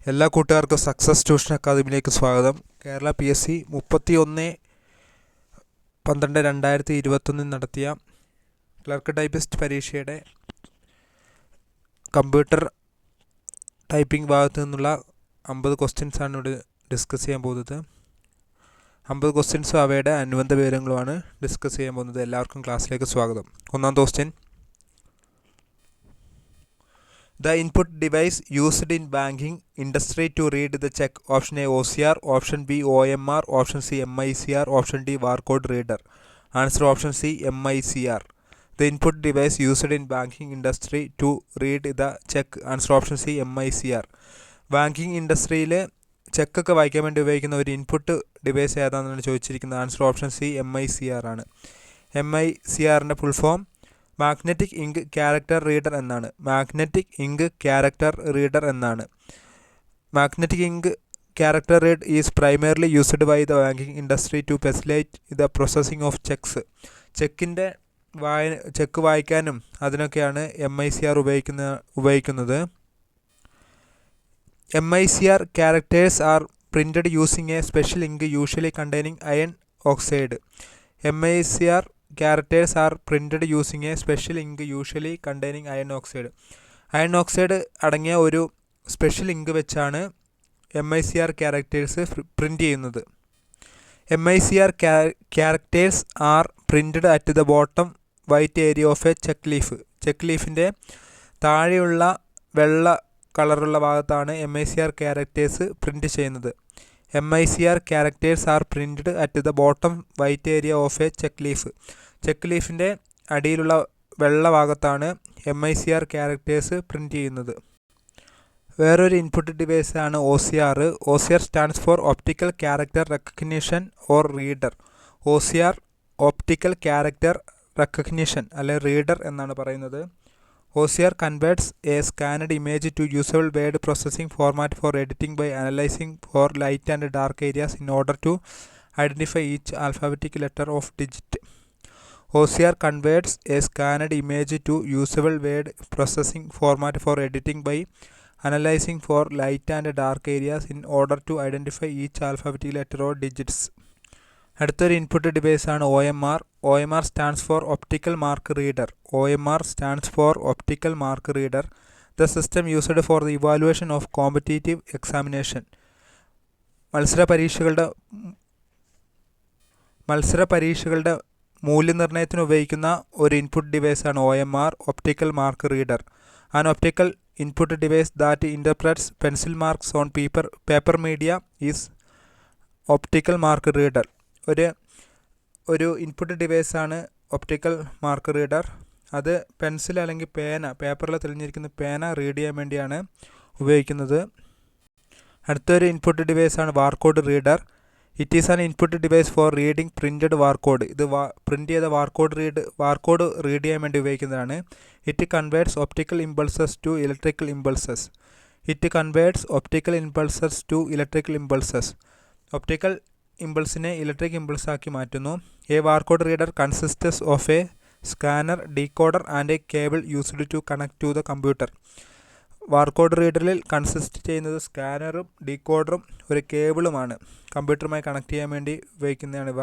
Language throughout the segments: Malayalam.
എല്ലാ കൂട്ടുകാർക്കും സക്സസ് ട്യൂഷൻ അക്കാദമിയിലേക്ക് സ്വാഗതം. കേരള PSC 31/12/2021 നടത്തിയ ക്ലർക്ക് ടൈപ്പിസ്റ്റ് പരീക്ഷയുടെ കമ്പ്യൂട്ടർ ടൈപ്പിംഗ് ഭാഗത്തു നിന്നുള്ള 50 ക്വസ്റ്റ്യൻസാണ് ഇവിടെ ഡിസ്കസ് ചെയ്യാൻ പോകുന്നത്. 50 ക്വസ്റ്റ്യൻസും അവയുടെ അനുബന്ധ വിവരങ്ങളുമാണ് ഡിസ്കസ് ചെയ്യാൻ പോകുന്നത്. എല്ലാവർക്കും ക്ലാസ്സിലേക്ക് സ്വാഗതം. ഒന്നാമത്തെ question: The input device used in banking industry to read the check. Option A OCR, option B OMR, option C MICR, option D barcode reader. Answer option C MICR. The input device used in banking industry to read the check. Answer option C MICR. Banking ഇൻഡസ്ട്രിയിൽ ചെക്കൊക്കെ വായിക്കാൻ വേണ്ടി ഉപയോഗിക്കുന്ന ഒരു ഇൻപുട്ട് ഡിവൈസ് ഏതാണെന്നാണ് ചോദിച്ചിരിക്കുന്നത്. ആൻസർ ഓപ്ഷൻ സി MICR ആണ്. MICRൻ്റെ full form magnetic ink character reader എന്നാണ്. മാഗ്നറ്റിക് ഇങ്ക് ക്യാരക്ടർ റീഡർ എന്നാണ്. Magnetic ink character read is primarily used by the banking industry to facilitate the processing of cheques. Cheque വായിക്കാനും അതിനൊക്കെയാണ് MICR ഉപയോഗിക്കുന്നത്. MICR characters are printed using a special ink usually containing iron oxide. MICR characters are printed using a special ink usually containing iron oxide. Iron oxide അടങ്ങിയ ഒരു സ്പെഷ്യൽ ഇങ്ക് വെച്ചാണ് MICR ക്യാരക്ടേഴ്സ് പ്രിൻ്റ് ചെയ്യുന്നത്. MICR characters are printed at the bottom white area of a check leaf. Cheque ലീഫിൻ്റെ താഴെയുള്ള വെള്ള കളറുള്ള ഭാഗത്താണ് MICR ക്യാരക്ടേഴ്സ് പ്രിൻ്റ് ചെയ്യുന്നത്. MICR characters are printed at the bottom white area of a check leaf. Cheque ലീഫിൻ്റെ അടിയിലുള്ള വെള്ള ഭാഗത്താണ് MICR ക്യാരക്ടേഴ്സ് പ്രിൻ്റ് ചെയ്യുന്നത്. വേറൊരു ഇൻപുട്ട് ഡിവൈസാണ് OCR. OCR stands for optical character recognition or reader. OCR optical character recognition അല്ലെ റീഡർ എന്നാണ് പറയുന്നത്. OCR converts a scanned image to usable word processing format for editing by analyzing for light and dark areas in order to identify each alphabetic letter of digit. OCR converts a scanned image to usable word processing format for editing by analyzing for light and dark areas in order to identify each alphabetic letter or digits. അടുത്തൊരു ഇൻപുട്ട് ഡിവൈസാണ് OMR. OMR stands for optical mark reader. OMR stands for optical mark reader. The system used for the evaluation of competitive examination. മത്സര പരീക്ഷകളുടെ മൂല്യനിർണ്ണയത്തിന് ഉപയോഗിക്കുന്ന ഒരു ഇൻപുട്ട് ഡിവൈസാണ് OMR optical mark reader. An optical input device that interprets pencil marks on paper media is optical mark reader. ഒരു ഇൻപുട്ട് ഡിവൈസാണ് ഒപ്റ്റിക്കൽ മാർക്ക് റീഡർ. അത് പെൻസിൽ അല്ലെങ്കിൽ പേപ്പറിൽ തെളിഞ്ഞിരിക്കുന്ന പേന റീഡ് ചെയ്യാൻ വേണ്ടിയാണ് ഉപയോഗിക്കുന്നത്. അടുത്തൊരു ഇൻപുട്ട് ഡിവൈസാണ് barcode reader. It is an input device for reading printed barcode. ഇത് പ്രിൻ്റ് ചെയ്ത ബാർകോഡ് റീഡ് ചെയ്യാൻ വേണ്ടി ഉപയോഗിക്കുന്നതാണ്. It converts optical impulses to electrical impulses. Optical ഇമ്പൾസിനെ ഇലക്ട്രിക് ഇമ്പൾസാക്കി മാറ്റുന്നു. A barcode reader consists of a scanner, decoder and a cable used to connect to the computer. Barcode റീഡറിൽ കൺസിസ്റ്റ് ചെയ്യുന്നത് സ്കാനറും ഡീകോഡറും ഒരു കേബിളുമാണ്. കമ്പ്യൂട്ടറുമായി കണക്ട് ചെയ്യാൻ വേണ്ടി ഉപയോഗിക്കുന്നതാണ് ഇവ.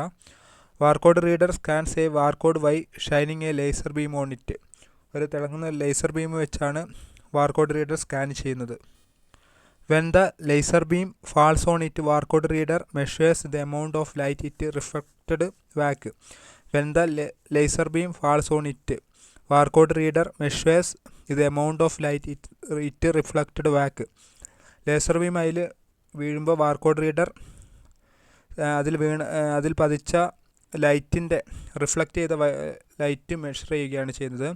Barcode reader scans a barcode by shining a laser beam on it. ഒരു തിളങ്ങുന്ന ലേസർ ബീം വെച്ചാണ് ബാർകോഡ് റീഡർ സ്കാൻ ചെയ്യുന്നത്. When the laser beam falls on it, barcode reader measures the amount of light it reflected back. When the laser beam falls on it, barcode reader measures the amount of light it reflected back. Laser beam അതിൽ വീഴുമ്പോൾ ബാർകോഡ് റീഡർ അതിൽ പതിച്ച ലൈറ്റിൻ്റെ റിഫ്ലക്റ്റ് ചെയ്ത ലൈറ്റ് മെഷർ ചെയ്യുകയാണ് ചെയ്യുന്നത്.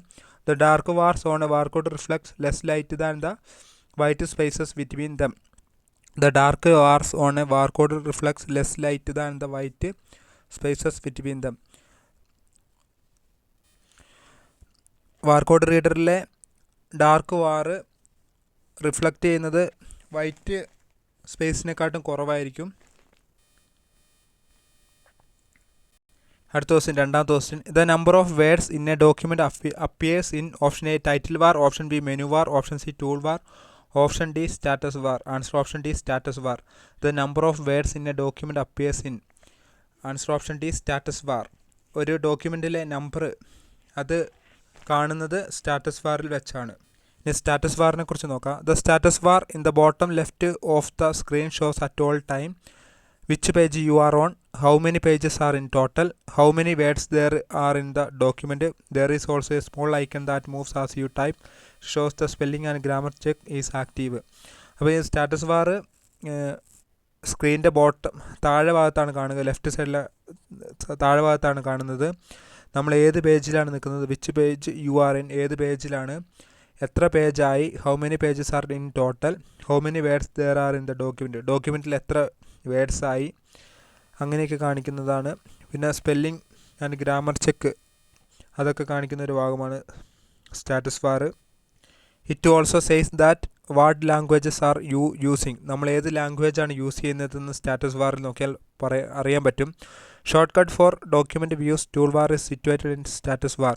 The dark bars on a barcode reflects less light than the white spaces between them. The dark bars on a barcode reflects less light than the white spaces between them. ബാർകോഡ് റീഡറിലെ ഡാർക്ക് ബാർ റിഫ്ലക്റ്റ് ചെയ്യുന്നത് വൈറ്റ് സ്പേസിനെക്കാട്ടും കുറവായിരിക്കും. അടുത്ത ക്വസ്റ്റ്യൻ, രണ്ടാമത്തെ question. The number of words in a document appears in option a title bar, option b menu bar, option C tool bar, Option D, status bar. Answer option D, status bar. The number of words in a document appears in. Answer option D, status bar. ഒരു ഡോക്യുമെൻറ്റിലെ നമ്പർ അത് കാണുന്നത് സ്റ്റാറ്റസ് ബാറിൽ വെച്ചാണ്. ഇനി സ്റ്റാറ്റസ് ബാറിനെ കുറിച്ച് നോക്കാം. The status bar in the bottom left of the screen shows at all time which page you are on, how many pages are in total, how many words there are in the document. There is also a small icon that moves as you type, shows the spelling and grammar check is active. അപ്പോൾ ഈ സ്റ്റാറ്റസ് ബാർ സ്ക്രീനിൻ്റെ ബോട്ടം താഴെ ഭാഗത്താണ് കാണുക, ലെഫ്റ്റ് സൈഡിലെ താഴെ ഭാഗത്താണ് കാണുന്നത്. നമ്മൾ ഏത് പേജിലാണ് നിൽക്കുന്നത്, which page you are in, ഏത് പേജിലാണ്, എത്ര പേജായി, how many pages are in total, how many words there are in the document, ഡോക്യുമെൻറ്റിൽ എത്ര വേർഡ്സായി, അങ്ങനെയൊക്കെ കാണിക്കുന്നതാണ്. പിന്നെ സ്പെല്ലിംഗ് ആൻഡ് ഗ്രാമർ ചെക്ക് അതൊക്കെ കാണിക്കുന്ന ഒരു ഭാഗമാണ് status bar. It also says that what languages are you using, നമ്മൾ ഏത് ലാംഗ്വേജാണ് യൂസ് ചെയ്യുന്നതെന്ന് സ്റ്റാറ്റസ് ബാറിൽ നോക്കിയാൽ അറിയാൻ പറ്റും. Short cut four document views tool bar is situated in status bar.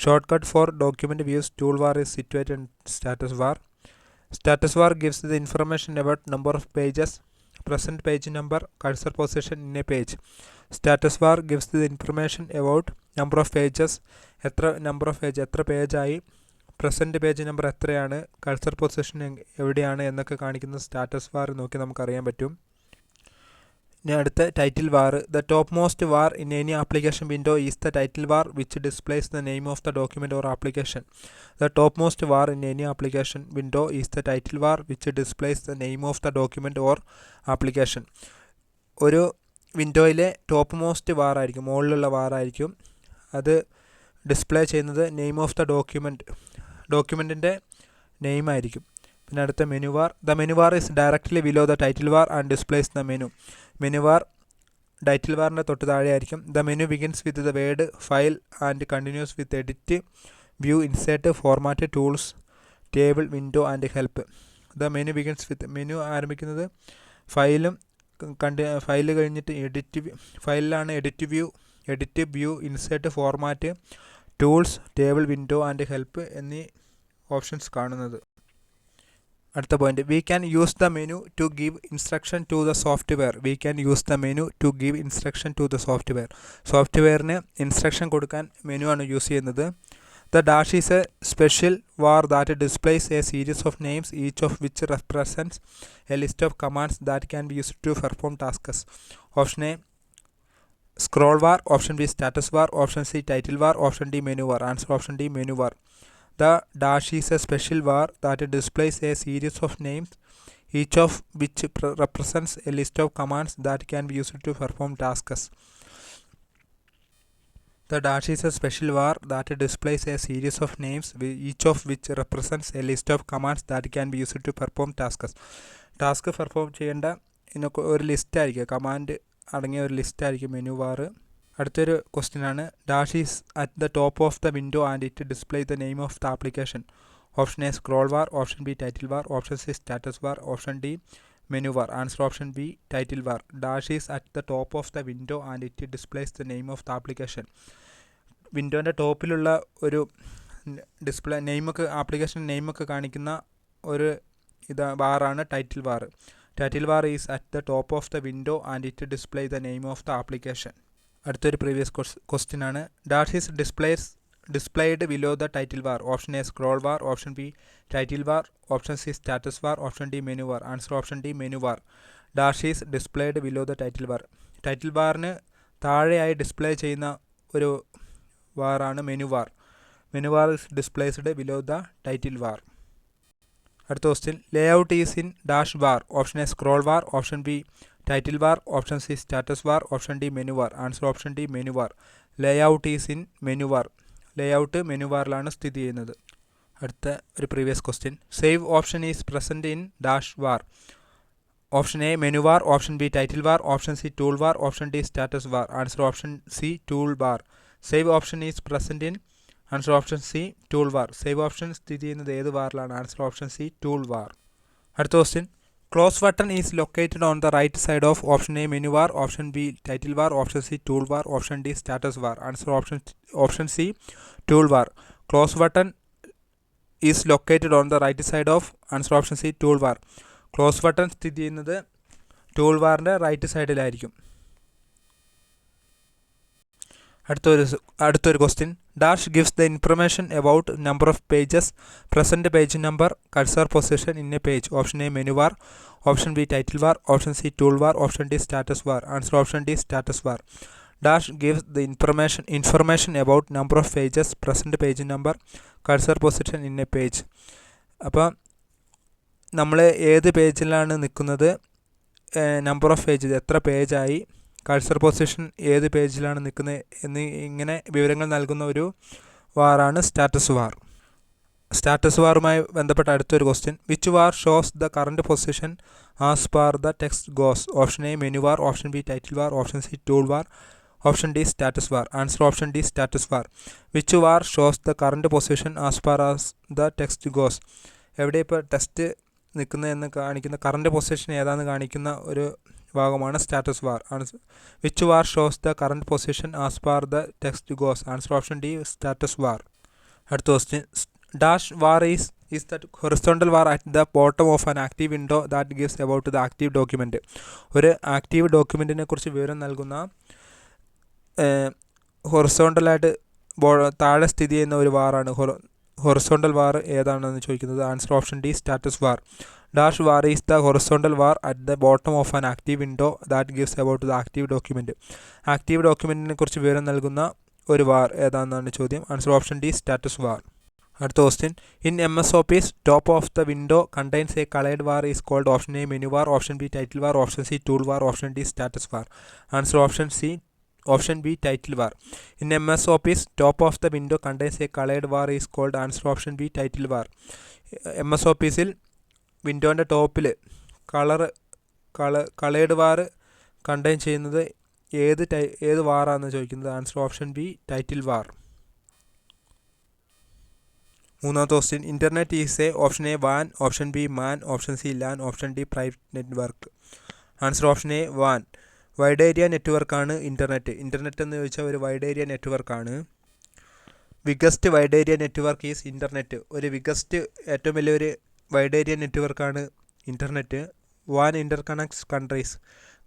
Short cut four document views tool bar is situated in status bar. Status bar gives the information about number of pages, present page number, cursor position in a page. Status bar gives the information about number of pages, എത്ര പേജായി, പ്രസൻറ്റ് പേജ് നമ്പർ എത്രയാണ്, കഴ്സർ പൊസിഷൻ എവിടെയാണ് എന്നൊക്കെ കാണിക്കുന്ന സ്റ്റാറ്റസ് ബാർ നോക്കി നമുക്കറിയാൻ പറ്റും. ഇനി അടുത്ത title bar. The top most bar in any application window is the title bar which displays the name of the document or application. The top most bar in any application window is the title bar which displays the name of the document or application. ഒരു വിൻഡോയിലെ ടോപ്പ് മോസ്റ്റ് ബാർ ആയിരിക്കും, മുകളിലുള്ള ബാറായിരിക്കും, അത് ഡിസ്പ്ലേ ചെയ്യുന്നത് നെയിം ഓഫ് ദ ഡോക്യുമെൻറ്റിൻ്റെ നെയിം ആയിരിക്കും. പിന്നെ അടുത്ത menu bar. The menu bar is directly below the title bar and displays the menu. Menu bar title ബാറിൻ്റെ തൊട്ട് താഴെ ആയിരിക്കും. The menu begins with the word file and continues with edit, view, insert, format, tools, table, window and help. The menu begins with, menu ആരംഭിക്കുന്നത് ഫയലും ഫയൽ കഴിഞ്ഞിട്ട് ഫയലിലാണ് edit, view, insert, format, tools, table, window and help എന്നീ ഓപ്ഷൻസ് കാണുന്നത്. അടുത്ത point, we can use the menu to give instruction to the software. We can use the menu to give instruction to the software. സോഫ്റ്റ്വെയറിന് ഇൻസ്ട്രക്ഷൻ കൊടുക്കാൻ മെനു ആണ് യൂസ് ചെയ്യുന്നത്. The dash is a special bar that displays a series of names each of which represents a list of commands that can be used to perform tasks. Option a scroll bar, option b status bar, option C title bar, option d menu bar. Answer option d menu bar. The dash is a special bar that displays a series of names, each of which represents a list of commands that can be used to perform tasks. The dash is a special bar that displays a series of names, each of which represents a list of commands that can be used to perform tasks. Task perform ചെയ്യേണ്ട ഒരു ലിസ്റ്റ് ആയിരിക്കും, കമാൻഡ് അടങ്ങിയ ഒരു ലിസ്റ്റ് ആയിരിക്കും മെനു ബാർ. അടുത്തൊരു ക്വസ്റ്റ്യൻ ആണ്, dash is at the top of the window and it display the name of the application. Option a scroll bar, option B title bar, option c status bar, option d menu bar. Answer option B title bar. Dash is at the top of the window and it displays the name of the application. വിൻഡോൻ്റെ ടോപ്പിലുള്ള ഒരു ഡിസ്പ്ലേ നെയിമൊക്കെ, ആപ്ലിക്കേഷൻ നെയിമൊക്കെ കാണിക്കുന്ന ഒരു ബാറാണ് title bar. Title bar is at the top of the window and it display the name of the application. അടുത്തൊരു പ്രീവിയസ് ക്വസ്റ്റ്യൻ ആണ്, dash is displayed below the title bar. Option a scroll bar, option B title bar, option c status bar, option d menu bar. Answer option d menu bar. Dash is displayed below the title bar. Title ബാറിന് താഴെയായി ഡിസ്പ്ലേ ചെയ്യുന്ന ഒരു ബാറാണ് menu bar. Menu bar is displaced below the title bar. അടുത്ത question, layout is in dash bar. Option a scroll bar, option B title bar, option c status bar, option d menu bar. Answer option d menu bar. Layout is in menu bar. Layout menu ബാറിലാണ് സ്ഥിതി ചെയ്യുന്നത്. അടുത്ത ഒരു previous question, save option is present in dash bar. Option A menu bar, option B title bar, option C tool bar, option D status bar. Answer option C tool bar. Save option is present in, answer option C tool bar. Save option സ്ഥിതി ചെയ്യുന്നത് ഏത് ബാറിലാണ്? Answer option C tool bar. അടുത്ത question, close button is located on the right side of option A menu bar, option B title bar, option C tool bar, option D status bar. Answer option C tool bar. Close button is located on the right side of answer option C tool bar. Close button സ്ഥിതി ചെയ്യുന്നത് ടൂൾ ബാറിൻ്റെ റൈറ്റ് സൈഡിലായിരിക്കും. അടുത്തൊരു question. Dash gives the information about number of pages, present page number, cursor position in a page. Option A menu bar, option B title bar, option C tool bar, option D status bar. Answer option D status bar. Dash gives the information about number of pages, present page number, cursor position in a page. അപ്പോൾ നമ്മൾ ഏത് പേജിലാണ് നിൽക്കുന്നത്, നമ്പർ ഓഫ് പേജ് എത്ര പേജായി, കഴ്സർ പൊസിഷൻ ഏത് പേജിലാണ് നിൽക്കുന്നത് ഇങ്ങനെ വിവരങ്ങൾ നൽകുന്ന ഒരു വാറാണ് സ്റ്റാറ്റസ് ബാർ. സ്റ്റാറ്റസ് ബാറുമായി ബന്ധപ്പെട്ട അടുത്തൊരു question. Which bar shows the current position as per the text goes. Option A menu bar, option B title bar, option C tool bar, option D status bar. Answer option D status bar. Which bar shows the current position as per as the text goes. എവിടെ ഇപ്പോൾ ടെക്സ്റ്റ് നിൽക്കുന്നതെന്ന് കാണിക്കുന്ന കറൻറ്റ് പൊസിഷൻ ഏതാണെന്ന് കാണിക്കുന്ന ഒരു ഭാഗമാണ് status bar. Which bar shows the current position as per the text goes. Answer option D status bar. അടുത്ത question. Dash bar is the horizontal bar at the bottom of an active window that gives about the active document. ഒരു ആക്റ്റീവ് ഡോക്യുമെൻറ്റിനെ കുറിച്ച് വിവരം നൽകുന്ന ഹൊറിസോണ്ടലായിട്ട് താഴെ സ്ഥിതി ചെയ്യുന്ന ഒരു ബാറാണ്. ഹൊറിസോണ്ടൽ ബാർ ഏതാണെന്ന് ചോദിക്കുന്നത്. Answer option D status bar. Dash bar is the horizontal bar at the bottom of an active window that gives about the active document. Active ഡോക്യുമെൻറ്റിനെ കുറിച്ച് വിവരം നൽകുന്ന ഒരു ബാർ ഏതാണെന്നാണ് ചോദ്യം. Answer option D status bar. അടുത്ത question. In M S office top of the window contains a coloured bar is called. Option A menu bar, option B title bar, option C tool bar, option D status bar. Answer option B title bar. In M S office top of the window contains a coloured bar is called. Answer option B title bar. M S ഓഫീസിൽ വിൻഡോൻ്റെ ടോപ്പിൽ കളേർഡ് ബാർ കണ്ടെയ്ൻ ചെയ്യുന്നത് ഏത് ബാറാണെന്ന് ചോദിക്കുന്നത്. Answer option B title bar. മൂന്നാമത്തെ question. Internet is a. Option a വാൻ, option b MAN, option c LAN, option d private network. Answer option a വാൻ. വൈഡ് ഏരിയ നെറ്റ്വർക്കാണ് ഇൻ്റർനെറ്റ് എന്ന് ചോദിച്ചാൽ ഒരു വൈഡ് ഏരിയ നെറ്റ്വർക്കാണ്. Biggest wide area network is internet. ഒരു വിഗസ്റ്റ് ഏറ്റവും വലിയൊരു വൈഡ് ഏരിയ നെറ്റ്വർക്കാണ് ഇൻ്റർനെറ്റ്. വാൻ ഇൻ്റർകണക്ട്സ്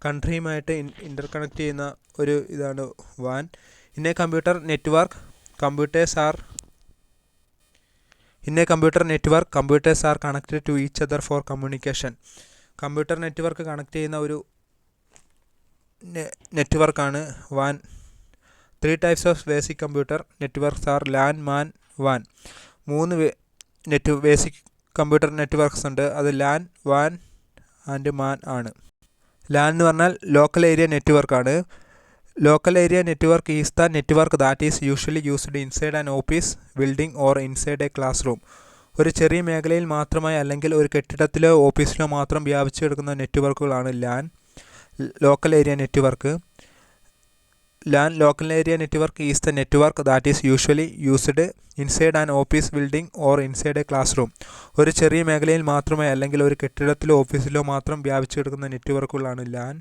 കൺട്രിയുമായിട്ട് ഇൻ്റർകണക്ട് ചെയ്യുന്ന ഒരു ഇതാണ് വാൻ. In a computer network computers are connected to each other for communication. Computer network connect ചെയ്യുന്ന ഒരു നെറ്റ്വർക്കാണ് വാൻ. 3 types of basic computer networks are LAN, MAN, വാൻ. 3 ബേസിക് കമ്പ്യൂട്ടർ നെറ്റ്വർക്ക്സ് ഉണ്ട്. അത് ലാൻ, വാൻ ആൻഡ് മാൻ ആണ്. ലാൻ എന്ന് പറഞ്ഞാൽ ലോക്കൽ ഏരിയ നെറ്റ്വർക്കാണ്. Local area network is the network that is usually used inside an office building or inside A class room. ഒരു ചെറിയ മേഖലയിൽ മാത്രമായി അല്ലെങ്കിൽ ഒരു കെട്ടിടത്തിലോ ഓഫീസിലോ മാത്രം വ്യാപിച്ചു കിടക്കുന്ന നെറ്റ്വർക്കുകളാണ് LAN. Local area network. LAN local area network is the network that is usually used inside an office building or inside a classroom. ഒരു ചെറിയ മേഖലയിൽ മാത്രമേ അല്ലെങ്കിൽ ഒരു കെട്ടിടത്തിലോ ഓഫീസിലോ മാത്രം വ്യാപിച്ചു കിടക്കുന്ന നെറ്റ്വർക്കുകളാണ് LAN.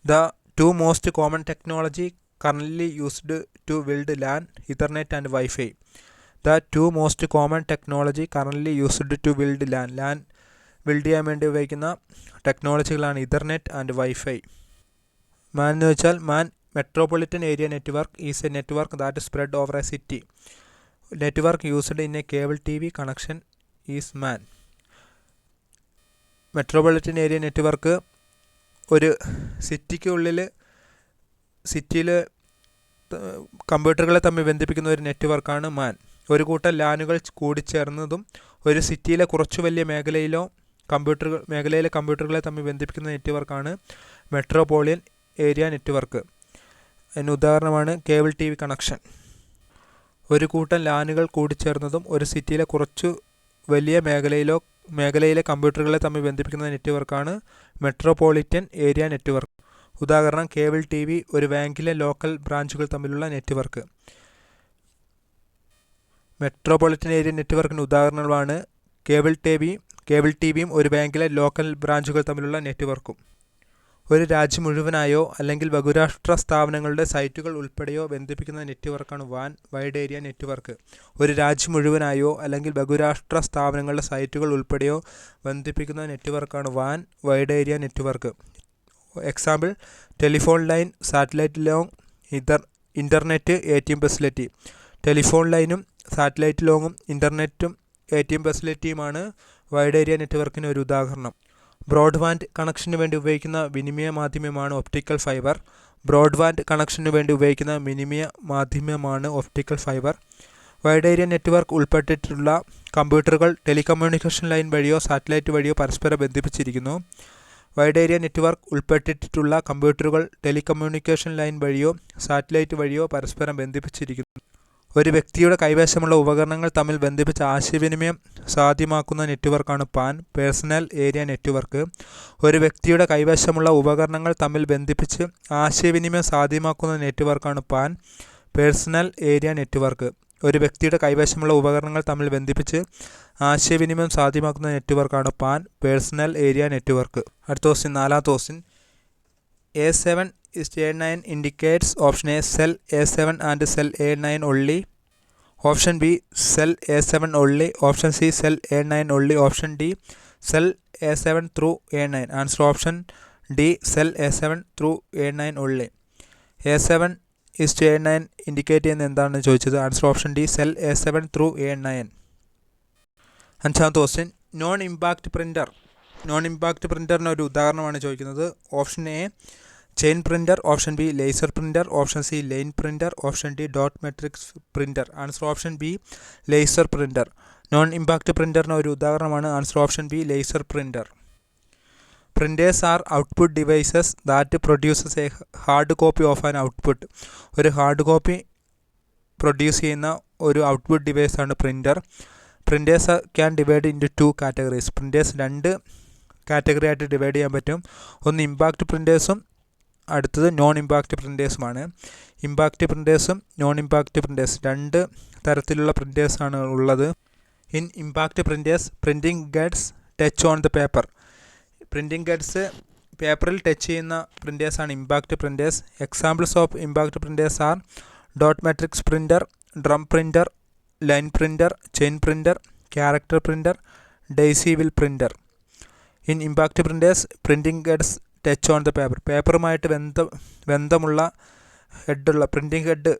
The two most common technology currently used to build LAN, Ethernet and Wi-Fi. The two most common technology currently used to build LAN build ചെയ്യാൻ വേണ്ടി ഉപയോഗിക്കുന്ന ടെക്നോളജികളാണ് ഇഥർനെറ്റ് ആൻഡ് വൈഫൈ. മാൻ എന്ന് വെച്ചാൽ metropolitan area network is A network that spread over A city. Network used in A cable TV connection is man. Metropolitan area network ഒരു സിറ്റിയിൽ കമ്പ്യൂട്ടറുകളെ തമ്മിൽ ബന്ധിപ്പിക്കുന്ന ഒരു നെറ്റ്വർക്കാണ് മാൻ. ഒരു കൂട്ടം ലാനുകൾ കൂടിച്ചേർന്നതും ഒരു സിറ്റിയിലെ കുറച്ചു വലിയ മേഖലയിലെ കമ്പ്യൂട്ടറുകളെ തമ്മിൽ ബന്ധിപ്പിക്കുന്ന നെറ്റ്വർക്കാണ് മെട്രോപൊളിറ്റൻ ഏരിയ നെറ്റ്വർക്ക്. അതിന് ഉദാഹരണമാണ് കേബിൾ TV കണക്ഷൻ. ഒരു കൂട്ടം ലാനുകൾ കൂടിച്ചേർന്നതും ഒരു സിറ്റിയിലെ കുറച്ചു വലിയ മേഖലയിലെ കമ്പ്യൂട്ടറുകളെ തമ്മിൽ ബന്ധിപ്പിക്കുന്ന നെറ്റ്വർക്കാണ് മെട്രോപൊളിറ്റൻ ഏരിയ നെറ്റ്വർക്ക്. ഉദാഹരണം കേബിൾ TV, ഒരു ബാങ്കിലെ ലോക്കൽ ബ്രാഞ്ചുകൾ തമ്മിലുള്ള നെറ്റ്വർക്ക്. മെട്രോപൊളിറ്റൻ ഏരിയ നെറ്റ്വർക്കിന് ഉദാഹരണമാണ് കേബിൾ ടിവിയും ഒരു ബാങ്കിലെ ലോക്കൽ ബ്രാഞ്ചുകൾ തമ്മിലുള്ള നെറ്റ്വർക്കും. ഒരു രാജ്യം മുഴുവനായോ അല്ലെങ്കിൽ ബഹുരാഷ്ട്ര സ്ഥാപനങ്ങളുടെ സൈറ്റുകൾ ഉൾപ്പെടെയോ ബന്ധിപ്പിക്കുന്ന നെറ്റ്വർക്കാണ് വാൻ വൈഡ് ഏരിയ നെറ്റ്വർക്ക്. ഒരു രാജ്യം മുഴുവനായോ അല്ലെങ്കിൽ ബഹുരാഷ്ട്ര സ്ഥാപനങ്ങളുടെ സൈറ്റുകൾ ഉൾപ്പെടെയോ ബന്ധിപ്പിക്കുന്ന നെറ്റ്വർക്കാണ് van wide area network. Example: telephone line, satellite long, internet, ATM facility. Telephone ലൈനും സാറ്റലൈറ്റ് ലോങ്ങും ഇൻ്റർനെറ്റും ATM ഫെസിലിറ്റിയുമാണ് വൈഡ് ഏരിയ നെറ്റ്വർക്കിന് ഒരു ഉദാഹരണം. ബ്രോഡ്ബാൻഡ് കണക്ഷന് വേണ്ടി ഉപയോഗിക്കുന്ന വിനിമയ മാധ്യമമാണ് ഒപ്റ്റിക്കൽ ഫൈബർ. ബ്രോഡ്ബാൻഡ് കണക്ഷനു വേണ്ടി ഉപയോഗിക്കുന്ന വിനിമയ മാധ്യമമാണ് optical fibre. Wide area network ഉൾപ്പെട്ടിട്ടുള്ള കമ്പ്യൂട്ടറുകൾ ടെലികമ്മ്യൂണിക്കേഷൻ ലൈൻ വഴിയോ സാറ്റലൈറ്റ് വഴിയോ പരസ്പരം ബന്ധിപ്പിച്ചിരിക്കുന്നു. വൈഡ് ഏരിയ നെറ്റ്വർക്ക് ഉൾപ്പെട്ടിട്ടുള്ള കമ്പ്യൂട്ടറുകൾ ടെലികമ്മ്യൂണിക്കേഷൻ ലൈൻ വഴിയോ സാറ്റലൈറ്റ് വഴിയോ പരസ്പരം ബന്ധിപ്പിച്ചിരിക്കുന്നു. ഒരു വ്യക്തിയുടെ കൈവശമുള്ള ഉപകരണങ്ങൾ തമ്മിൽ ബന്ധിപ്പിച്ച് ആശയവിനിമയം സാധ്യമാക്കുന്ന നെറ്റ്വർക്കാണ് പാൻ പേഴ്സണൽ ഏരിയ നെറ്റ്വർക്ക്. ഒരു വ്യക്തിയുടെ കൈവശമുള്ള ഉപകരണങ്ങൾ തമ്മിൽ ബന്ധിപ്പിച്ച് ആശയവിനിമയം സാധ്യമാക്കുന്ന നെറ്റ്വർക്കാണ് പാൻ പേഴ്സണൽ ഏരിയ നെറ്റ്വർക്ക്. ഒരു വ്യക്തിയുടെ കൈവശമുള്ള ഉപകരണങ്ങൾ തമ്മിൽ ബന്ധിപ്പിച്ച് ആശയവിനിമയം സാധ്യമാക്കുന്ന നെറ്റ്വർക്കാണ് പാൻ പേഴ്സണൽ ഏരിയ നെറ്റ്വർക്ക്. അടുത്ത ക്വസ്റ്റ്യൻ, നാലാമത്തെ question. A7:A9 indicates option A cell A7 and cell A9 only. Option B cell A7 only. Option C cell A9 only. Option D cell A7 through A9. Answer option D cell A7 through A9 only. A7:A9 indicate ചെയ്യുന്ന എന്താണ് ചോദിച്ചത്? Answer option D cell A7 through A9. അഞ്ചാമത്തെ question, non impact printer. Non impact പ്രിൻ്ററിന് ഒരു ഉദാഹരണമാണ് ചോദിക്കുന്നത്. Option A chain printer, option B laser printer, option C line printer, option D dot matrix printer. Answer option B laser printer. Non impact പ്രിൻ്ററിന് ഒരു ഉദാഹരണമാണ്. Answer option B laser printer. Printers are output devices that produces a hard copy of an output. ഒരു ഹാർഡ് കോപ്പി പ്രൊഡ്യൂസ് ചെയ്യുന്ന ഒരു ഔട്ട്പുട്ട് ഡിവൈസാണ് printer. Printers can divide into 2 categories. Printers 2 category ആയിട്ട് ഡിവൈഡ് ചെയ്യാൻ പറ്റും. ഒന്ന് ഇമ്പാക്റ്റ് പ്രിൻറ്റേഴ്സും അടുത്തത് നോൺ ഇമ്പാക്റ്റ് പ്രിൻറ്റേഴ്സുമാണ്. ഇമ്പാക്റ്റ് പ്രിൻറ്റേഴ്സും നോൺ ഇമ്പാക്റ്റ് പ്രിൻറ്റേഴ്സ് 2 തരത്തിലുള്ള പ്രിൻറ്റേഴ്സാണ് ഉള്ളത്. In impact printers printing heads touch on the paper. Printing heads പേപ്പറിൽ ടച്ച് ചെയ്യുന്ന പ്രിൻറ്റേഴ്സാണ് impact printers. Examples of impact printers are dot matrix printer, drum printer, line printer, chain printer, character printer, daisy wheel printer. In impact printers printing heads touch on the paper. പേപ്പറുമായിട്ട് ബന്ധമുള്ള ഹെഡുള്ള പ്രിൻറ്റിംഗ് ഹെഡ്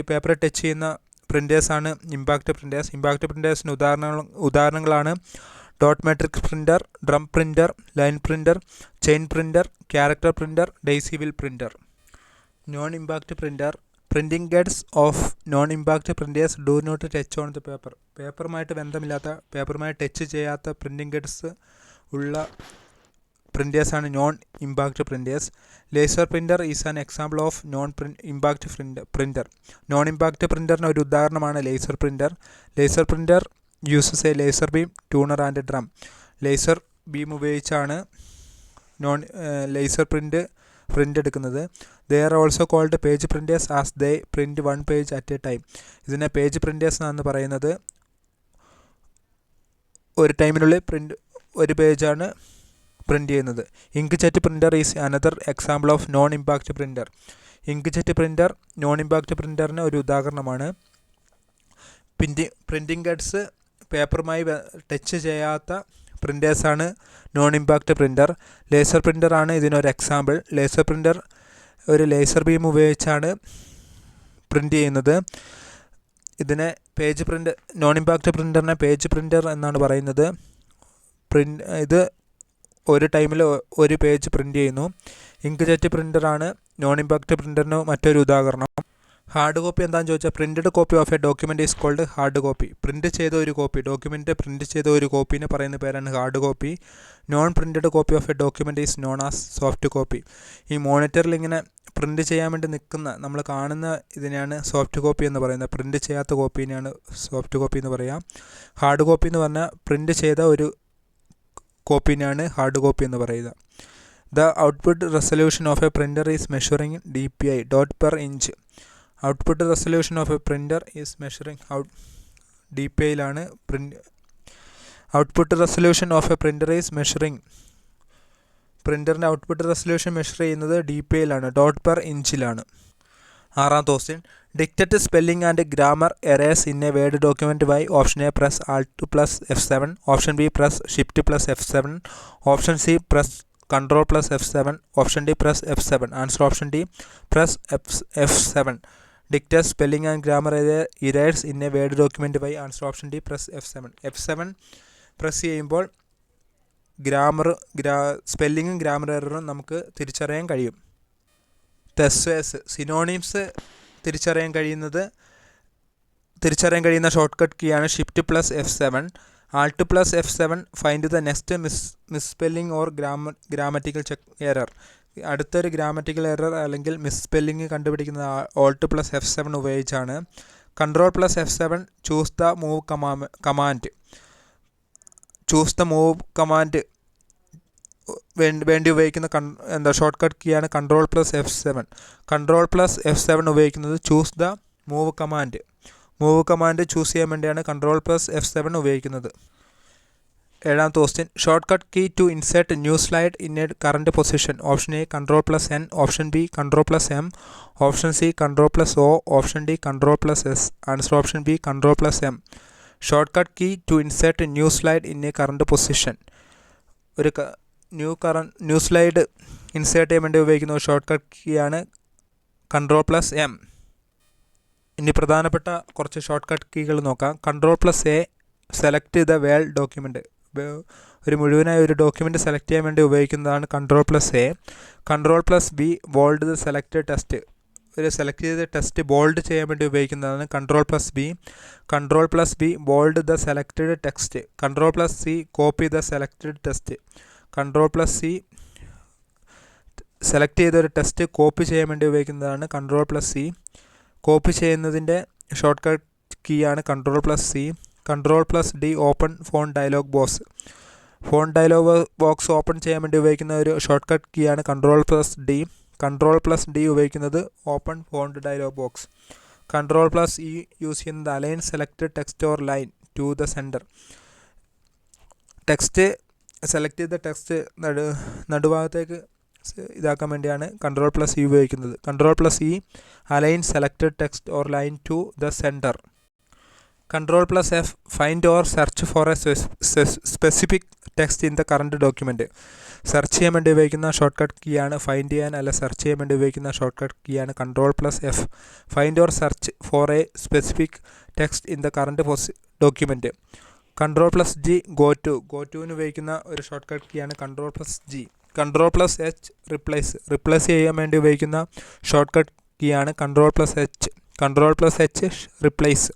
പേപ്പറിൽ ടച്ച് ചെയ്യുന്ന പ്രിൻറ്റേഴ്സാണ് ഇമ്പാക്റ്റ് പ്രിൻറ്റേഴ്സ്. ഇമ്പാക്റ്റ് പ്രിൻറ്റേഴ്സിന് ഉദാഹരണങ്ങളാണ് dot matrix printer, drum printer, line printer, chain printer, character printer, daisy wheel printer. Non impact printer printing heads of non impact printers do not touch on the paper. പേപ്പറുമായിട്ട് ബന്ധമില്ലാത്ത പേപ്പറുമായി ടച്ച് ചെയ്യാത്ത പ്രിൻറ്റിംഗ് ഗഡ്സ് ഉള്ള പ്രിൻറ്റേഴ്സാണ് non impact printers. Laser printer is an example of non impact printer. Non impact പ്രിൻ്ററിന് ഒരു ഉദാഹരണമാണ് laser printer. Laser printer uses a laser beam, toner and drum. Laser beam ഉപയോഗിച്ചാണ് ലേസർ പ്രിൻ്റ് എടുക്കുന്നത്. They are also called page printers as they print 1 page at a time. ഇതിനെ പേജ് പ്രിൻറ്റേഴ്സ് എന്നാണ് പറയുന്നത്. ഒരു ടൈമിനുള്ളിൽ ഒരു പേജാണ് പ്രിൻറ്റ് ചെയ്യുന്നത്. Inkjet printer is another example of non impact printer. Inkjet printer non impact പ്രിൻ്ററിന് ഒരു ഉദാഹരണമാണ്. പ്രിൻറ്റിംഗ് ഗഡ്സ് പേപ്പറുമായി ടച്ച് ചെയ്യാത്ത പ്രിൻറ്റേഴ്സാണ് നോൺ ഇമ്പാക്റ്റ് പ്രിൻ്റർ. ലേസർ പ്രിൻ്ററാണ് ഇതിനൊരു എക്സാമ്പിൾ. ലേസർ പ്രിൻ്റർ ഒരു ലേസർ ബീം ഉപയോഗിച്ചാണ് പ്രിൻറ്റ് ചെയ്യുന്നത്. ഇതിനെ നോൺ ഇമ്പാക്റ്റ് പ്രിൻ്ററിനെ പേജ് പ്രിൻ്റർ എന്നാണ് പറയുന്നത്. ഇത് ഒരു ടൈമിൽ ഒരു പേജ് പ്രിൻറ്റ് ചെയ്യുന്നു. ഇങ്ക് ജെറ്റ് പ്രിൻ്ററാണ് നോൺ ഇമ്പാക്റ്റ് പ്രിൻ്ററിന് മറ്റൊരു ഉദാഹരണം. ഹാർഡ് കോപ്പി എന്താണെന്ന് ചോദിച്ചാൽ printed copy of a document is called hard copy. Print ചെയ്ത ഒരു കോപ്പി, ഡോക്യുമെൻ്റ് പ്രിൻറ്റ് ചെയ്ത ഒരു കോപ്പീനെ പറയുന്ന പേരാണ് hard copy. Non printed copy of a document is known as soft copy. ഈ മോണിറ്ററിൽ ഇങ്ങനെ പ്രിൻറ്റ് ചെയ്യാൻ വേണ്ടി നിൽക്കുന്ന നമ്മൾ കാണുന്ന ഇതിനെയാണ് സോഫ്റ്റ് കോപ്പി എന്ന് പറയുന്നത്. പ്രിൻറ്റ് ചെയ്യാത്ത കോപ്പീനെയാണ് സോഫ്റ്റ് കോപ്പി എന്ന് പറയുക. ഹാർഡ് കോപ്പി എന്ന് പറഞ്ഞാൽ പ്രിൻറ്റ് ചെയ്ത ഒരു കോപ്പീനെയാണ് ഹാർഡ് കോപ്പി എന്ന് പറയുക. The output resolution of a printer is measuring DPI dot per inch. Output resolution of a printer is measuring DPIയിലാണ് output resolution of a printer is measuring പ്രിൻ്ററിൻ്റെ ഔട്ട്പുട്ട് റെസൊല്യൂഷൻ മെഷർ ചെയ്യുന്നത് DPIയിലാണ്, ഡോട്ട് പെർ ഇഞ്ചിലാണ്. 6ാമത്തെ question. Detect spelling and grammar errors in a Word document by option A press Alt plus F7, option B press Shift plus F7, option C press Control plus F7, option D press F7. Answer option D press F7. Detect spelling and grammar errors in a Word document by answer option D press F7. F7 press ചെയ്യുമ്പോൾ സ്പെല്ലിങ്ങും ഗ്രാമർ എററും നമുക്ക് തിരിച്ചറിയാൻ കഴിയും. തെസ്വേഴ്സ് സിനോണിംസ് തിരിച്ചറിയാൻ കഴിയുന്ന ഷോർട്ട് കട്ട് കീയാണ് Shift plus F7. Alt plus F7 find the next misspelling or grammatical error. അടുത്തൊരു ഗ്രാമറ്റിക്കൽ എറർ അല്ലെങ്കിൽ മിസ്സ്പെല്ലിംഗ് കണ്ടുപിടിക്കുന്നത് Alt plus F7 ഉപയോഗിച്ചാണ്. Control plus F7 choose the move command വേണ്ടി ഉപയോഗിക്കുന്ന ഷോർട്ട് കട്ട് കീയാണ് Control plus F7. Control plus F7 ഉപയോഗിക്കുന്നത് choose the move command choose ചെയ്യാൻ വേണ്ടിയാണ് Control plus F7 ഉപയോഗിക്കുന്നത്. 7ാമത്തെ question. Short cut key to insert new slide in a current position. Option A Control plus N, option B Control plus M, option C Control plus O, option D Control plus S. Answer option B Control plus M. Short cut key to insert new slide in a current position. ഒരു ന്യൂ സ്ലൈഡ് ഇൻസേർട്ട് ചെയ്യാൻ വേണ്ടി ഉപയോഗിക്കുന്ന ഷോർട്ട് കട്ട് കീയാണ് Control plus M. ഇനി പ്രധാനപ്പെട്ട കുറച്ച് ഷോർട്ട് കട്ട് കീകൾ നോക്കാം. Control plus A select the വേൾ document. ഒരു മുഴുവനായി ഒരു ഡോക്യുമെൻറ്റ് സെലക്ട് ചെയ്യാൻ വേണ്ടി ഉപയോഗിക്കുന്നതാണ് Control plus A. Control plus B bold the selected text. ഒരു സെലക്ട് ചെയ്ത ടെക്സ്റ്റ് ബോൾഡ് ചെയ്യാൻ വേണ്ടി ഉപയോഗിക്കുന്നതാണ് Control plus B. Control plus B bold the selected text. Control plus C copy the selected text. Control plus C select ചെയ്തൊരു ടെക്സ്റ്റ് കോപ്പി ചെയ്യാൻ വേണ്ടി ഉപയോഗിക്കുന്നതാണ് Control plus C. കോപ്പി ചെയ്യുന്നതിൻ്റെ ഷോർട്ട് കട്ട് കീയാണ് Control plus C. Control plus D open font dialog box. Font dialog box open ചെയ്യാൻ വേണ്ടി ഉപയോഗിക്കുന്ന ഒരു ഷോർട്ട് കട്ട് കീയാണ് Control plus D. Control plus D ഉപയോഗിക്കുന്നത് open font dialog box. Control plus E use ചെയ്യുന്നത് align selected text or line to the centre. Select ചെയ്ത ടെക്സ്റ്റ് നടുഭാഗത്തേക്ക് ഇതാക്കാൻ വേണ്ടിയാണ് Control plus E ഉപയോഗിക്കുന്നത്. Control plus E align selected text or line to the centre. Control plus F find or search for a specific text in the current document. Search ചെയ്യാൻ വേണ്ടി ഉപയോഗിക്കുന്ന ഷോർട്ട് കട്ട് കീയാണ് ഫൈൻഡ് ചെയ്യാൻ അല്ല സെർച്ച് ചെയ്യാൻ വേണ്ടി ഉപയോഗിക്കുന്ന ഷോർട്ട് കട്ട് കീയാണ് Control plus F. Find or search for a specific text in the current document. Control plus G ഗോറ്റുവിന് ഉപയോഗിക്കുന്ന ഒരു ഷോർട്ട് കട്ട് കീയാണ് Control plus G. Control plus H replace ചെയ്യാൻ വേണ്ടി ഉപയോഗിക്കുന്ന ഷോർട്ട് കട്ട് കീയാണ് Control plus H. Control plus H replace.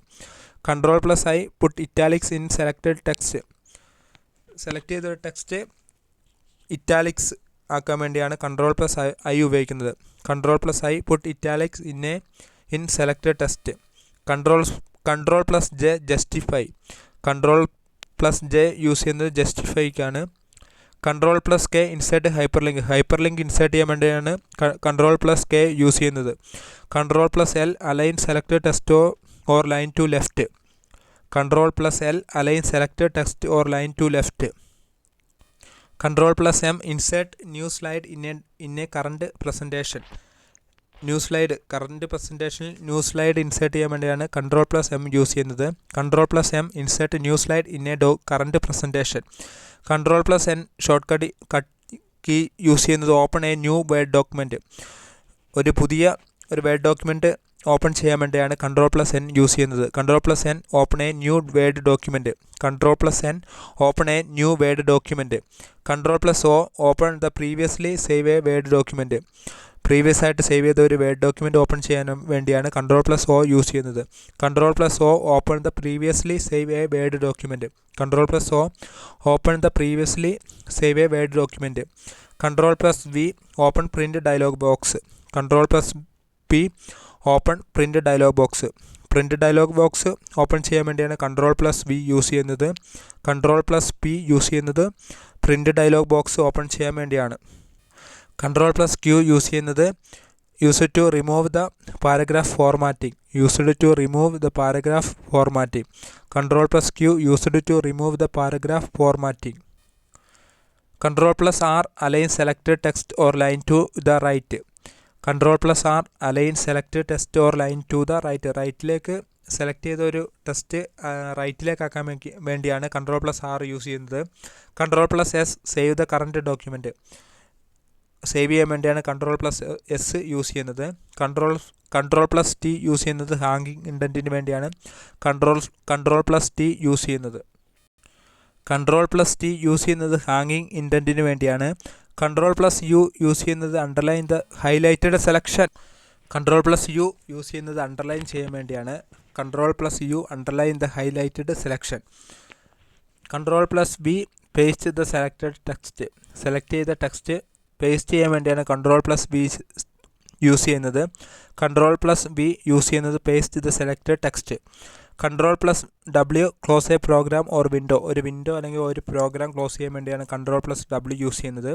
Control plus I put italics in selected text. Select ചെയ്ത ടെക്സ്റ്റ് ഇറ്റാലിക്സ് ആക്കാൻ വേണ്ടിയാണ് Control plus I ഉപയോഗിക്കുന്നത്. Control plus I put italics in selected text. Control plus J justify. Control plus J use ചെയ്യുന്നത് ജസ്റ്റിഫൈക്കാണ്. Control plus K insert hyperlink insert ചെയ്യാൻ വേണ്ടിയാണ് Control plus K യൂസ് ചെയ്യുന്നത്. Control plus L align selected text or line to left. Control plus L align selected text or line to left. Control plus M insert new slide in a current presentation. Current പ്രസൻറ്റേഷനിൽ ന്യൂ സ്ലൈഡ് ഇൻസേർട്ട് ചെയ്യാൻ വേണ്ടിയാണ് Control plus M യൂസ് ചെയ്യുന്നത്. Control plus M insert new slide in a current presentation. Control plus N short cut key use ചെയ്യുന്നത് open a new Word document. ഒരു വേർഡ് ഡോക്യുമെൻറ്റ് ഓപ്പൺ ചെയ്യാൻ വേണ്ടിയാണ് Control plus N യൂസ് ചെയ്യുന്നത്. Control plus N open a new Word document. Control plus N open a new Word document. Control plus O open the previously save a Word document. Previous ആയിട്ട് സേവ് ചെയ്ത ഒരു വേർഡ് ഡോക്യുമെൻറ്റ് ഓപ്പൺ ചെയ്യാൻ വേണ്ടിയാണ് Control plus O യൂസ് ചെയ്യുന്നത്. Control plus O open the previously save a Word document. Control plus O open the previously save a Word document. Control plus V open print dialogue box. Control plus P open print dialogue box. Print dialogue box open ചെയ്യാൻ വേണ്ടിയാണ് Control plus V യൂസ് ചെയ്യുന്നത്. Control plus P യൂസ് ചെയ്യുന്നത് പ്രിൻ്റ് ഡയലോഗ് ബോക്സ് ഓപ്പൺ ചെയ്യാൻ വേണ്ടിയാണ്. Control plus Q യൂസ് ചെയ്യുന്നത് used to remove the paragraph formatting. Control plus Q used to remove the paragraph formatting. Control plus R align selected text or line to the right. Control plus R align selected text or line to the right. റൈറ്റിലേക്ക് സെലക്ട് ചെയ്ത ഒരു ടെക്സ്റ്റ് റൈറ്റിലേക്ക് ആക്കാൻ വേണ്ടിയാണ് കൺട്രോൾ പ്ലസ് ആർ യൂസ് ചെയ്യുന്നത്. Control plus S save the current document save ചെയ്യാൻ വേണ്ടിയാണ് കൺട്രോൾ പ്ലസ് എസ് യൂസ് ചെയ്യുന്നത്. കൺട്രോൾ പ്ലസ് ടി യൂസ് ചെയ്യുന്നത് ഹാങ്ങിങ് ഇൻഡൻറ്റിന് വേണ്ടിയാണ് കൺട്രോൾ പ്ലസ് ടി യൂസ് ചെയ്യുന്നത്. കൺട്രോൾ പ്ലസ് ടി യൂസ് ചെയ്യുന്നത് ഹാങ്ങിങ് ഇൻഡൻറ്റിന് വേണ്ടിയാണ്. കൺട്രോൾ പ്ലസ് യു യൂസ് ചെയ്യുന്നത് underline the highlighted selection. Control plus you use ചെയ്യുന്നത് അണ്ടർലൈൻ ചെയ്യാൻ വേണ്ടിയാണ്. Control plus U underline the highlighted selection. Control plus B paste the selected text. Select ചെയ്ത ടെക്സ്റ്റ് പേസ്റ്റ് ചെയ്യാൻ വേണ്ടിയാണ് കൺട്രോൾ പ്ലസ് ബി യൂസ് ചെയ്യുന്നത്. കൺട്രോൾ പ്ലസ് ബി യൂസ് ചെയ്യുന്നത് paste the selected text. Control plus W close a program or window. ഒരു വിൻഡോ അല്ലെങ്കിൽ ഒരു പ്രോഗ്രാം ക്ലോസ് ചെയ്യാൻ വേണ്ടിയാണ് കൺട്രോൾ പ്ലസ് ഡബ്ല്യു യൂസ് ചെയ്യുന്നത്.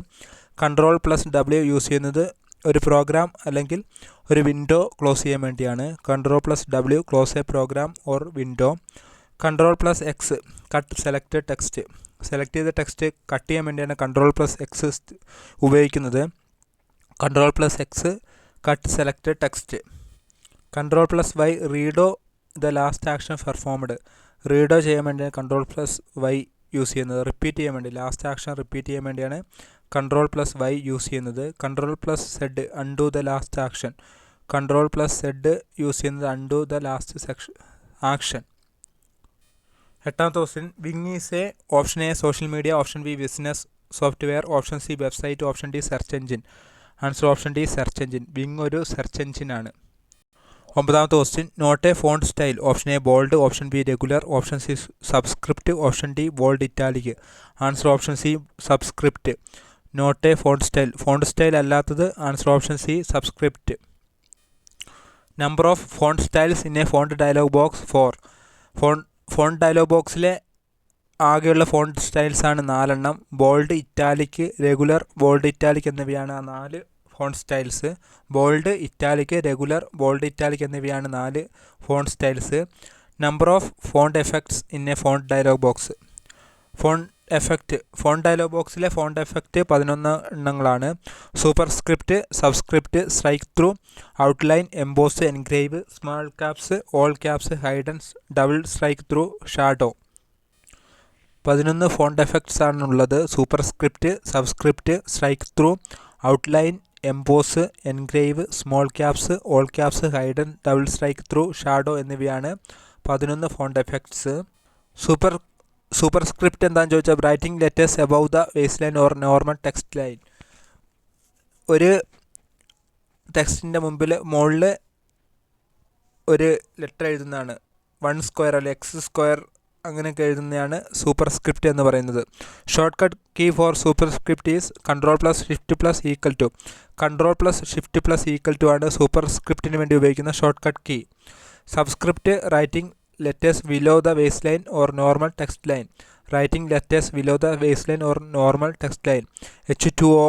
കൺട്രോൾ പ്ലസ് ഡബ്ല്യു യൂസ് ചെയ്യുന്നത് ഒരു പ്രോഗ്രാം അല്ലെങ്കിൽ ഒരു വിൻഡോ ക്ലോസ് ചെയ്യാൻ വേണ്ടിയാണ്. Control plus W close a program or window. Control plus X cut selected text. Select ചെയ്ത ടെക്സ്റ്റ് കട്ട് ചെയ്യാൻ വേണ്ടിയാണ് കൺട്രോൾ പ്ലസ് എക്സ് ഉപയോഗിക്കുന്നത്. Control plus X cut selected text. Control plus Y redo the last action performed. Redo ചെയ്യാൻ വേണ്ടിയാണ് കൺട്രോൾ പ്ലസ് വൈ യൂസ് ചെയ്യുന്നത്. റിപ്പീറ്റ് ചെയ്യാൻ വേണ്ടി ലാസ്റ്റ് ആക്ഷൻ റിപ്പീറ്റ് ചെയ്യാൻ വേണ്ടിയാണ് കൺട്രോൾ പ്ലസ് വൈ യൂസ് ചെയ്യുന്നത്. Control plus Z undo the last action. Control plus Z use ചെയ്യുന്നത് അൺഡു ദ ലാസ്റ്റ് ആക്ഷൻ. എട്ടാമത്തെ question wing is a option A social media, option B business software, option C website, option D search engine. Answer option D search engine. Wing ഒരു സെർച്ച് എഞ്ചിനാണ്. ഒമ്പതാമത്തെ question not A font style, option A bold, option B regular, option C subscript, option D bold italic. Answer option C subscript. Not A font style അല്ലാത്തത് answer option C subscript. Number of font styles in a font dialog box 4. Font dialog ബോക്സിലെ ആകെയുള്ള ഫോണ്ട് സ്റ്റൈൽസാണ് 4 bold, italic, regular, bold italic എന്നിവയാണ് ആ 4 font styles. Bold, italic, regular, bold italic എന്നിവയാണ് 4 font styles. Number of font effects in a font dialog box. Font dialog ബോക്സിലെ ഫോണ്ട് എഫക്റ്റ് 11 എണ്ണങ്ങളാണ്. Superscript, subscript, strikethrough, outline, emboss, engrave, small caps, all caps, hidden, double strike through, shadow. 11 font effects ആണുള്ളത്. Superscript, subscript, strikethrough, outline, emboss, engrave, small caps, all caps, hidden, double strike through, shadow എന്നിവയാണ് 11 ഫോണ്ട് എഫക്ട്സ്. സൂപ്പർ സ്ക്രിപ്റ്റ് എന്താണെന്ന് ചോദിച്ചാൽ writing letters above the base line or normal text line. ഒരു ടെക്സ്റ്റിൻ്റെ മുകളിൽ ഒരു ലെറ്റർ എഴുതുന്നതാണ്. 1 സ്ക്വയർ അല്ലെങ്കിൽ എക്സ് സ്ക്വയർ അങ്ങനെയൊക്കെ എഴുതുന്നതാണ് സൂപ്പർ സ്ക്രിപ്റ്റ് എന്ന് പറയുന്നത്. Short cut key for superscript is control plus shift plus equal to. Control plus shift plus equal to ആണ് സൂപ്പർ സ്ക്രിപ്റ്റിന് വേണ്ടി ഉപയോഗിക്കുന്ന short cut key. Subscript writing letters below the waistline or normal text line. Writing letters below the waistline or normal text line. H2O,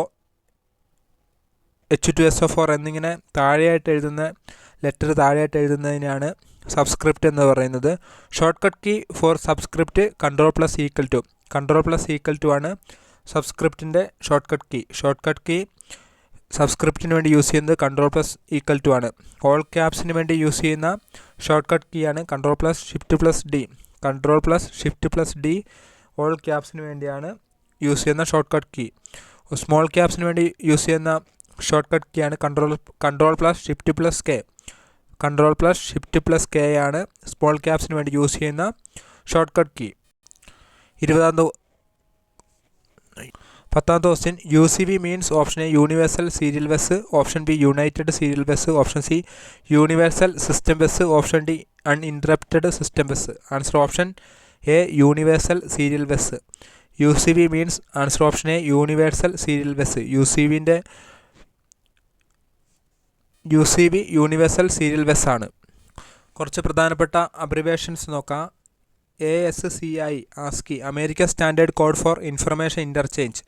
H2SO4 എന്നിങ്ങനെ താഴെയായിട്ട് എഴുതുന്ന ലെറ്റർ താഴെയായിട്ട് എഴുതുന്നതിനാണ് സബ്സ്ക്രിപ്റ്റ് എന്ന് പറയുന്നത്. Short cut key for subscript control plus equal to. Control plus equal to ആണ് സബ്സ്ക്രിപ്റ്റിൻ്റെ short cut key. Short cut key സബ്സ്ക്രിപ്റ്റിന് വേണ്ടി യൂസ് ചെയ്യുന്നത് കൺട്രോൾ പ്ലസ് ഈക്വൽ ടു ആണ്. ഓൾ ക്യാപ്സിന് വേണ്ടി യൂസ് ചെയ്യുന്ന ഷോർട്ട് കട്ട് കീ ആണ് control plus shift plus D. Control plus shift plus D all ക്യാപ്സിന് വേണ്ടിയാണ് യൂസ് ചെയ്യുന്ന ഷോർട്ട് കട്ട് കീ. സ്മോൾ ക്യാപ്സിന് വേണ്ടി യൂസ് ചെയ്യുന്ന ഷോർട്ട് കട്ട് കീ ആണ് control plus shift plus K. Control plus shift plus K ആണ് സ്മോൾ ക്യാപ്സിന് വേണ്ടി യൂസ് ചെയ്യുന്ന short cut key. 10th question UCB means option A universal serial bus, option B united serial bus, option C universal system bus, option D uninterrupted system bus. Answer option A universal serial bus. UCB means answer option A universal serial bus. UCB universal serial bus ആണ്. കുറച്ച് പ്രധാനപ്പെട്ട അബ്രിവേഷൻസ് നോക്കാം. ASCII ASCII American standard code for information interchange.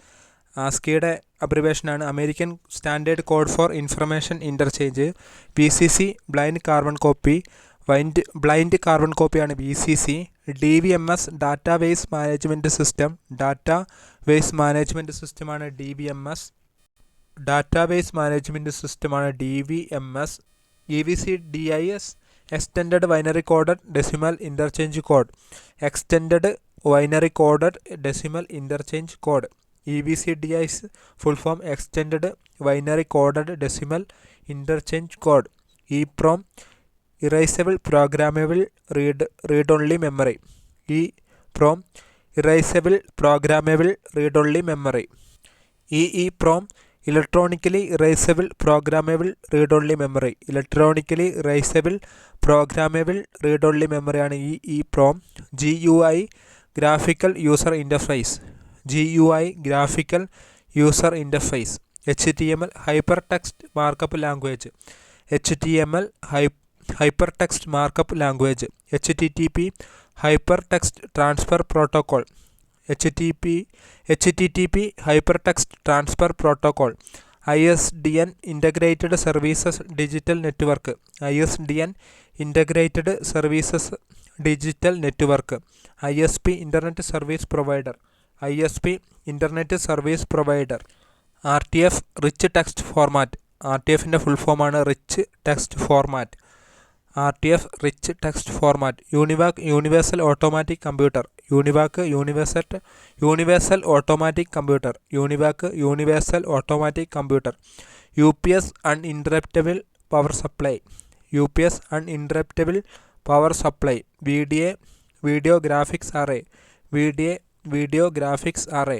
ആസ്കിയുടെ അബ്രിവേഷനാണ് American standard code for information interchange. BCC blind carbon copy. Blind carbon കോപ്പിയാണ് BCC. DVMS database management system. Database management സിസ്റ്റമാണ് DBMS. ഡാറ്റാബേസ് മാനേജ്മെൻറ്റ് സിസ്റ്റമാണ് DVMS. EVCDIS extended binary coded decimal interchange code. Extended binary coded decimal interchange code. EVCDIS full form extended binary coded decimal interchange code. EEPROM erasable programmable read only memory. EEPROM erasable programmable read only memory. EEPROM electronically erasable programmable read only memory. Electronically erasable programmable read only മെമ്മറിയാണ് EEPROM. GUI graphical user interface. GUI graphical user interface. HTML hyper text markup language. HTML hyper text markup language. HTTP hyper text transfer protocol. HTTP hyper text transfer protocol. ISDN integrated services digital network. ISDN integrated services digital network. ISP internet service provider. ISP internet service provider. RTF rich text format. RTFൻ്റെ ഫുൾ ഫോമാണ് rich text format. RTF rich text format. UNIVAC universal automatic computer. UNIVAC universal automatic computer. UNIVAC universal automatic computer. UPS അൺഇൻറ്ററപ്റ്റബിൾ power supply. UPS അൺഇൻറ്ററപ്റ്റബിൾ power supply. VDA video graphics array. VDA video graphics array.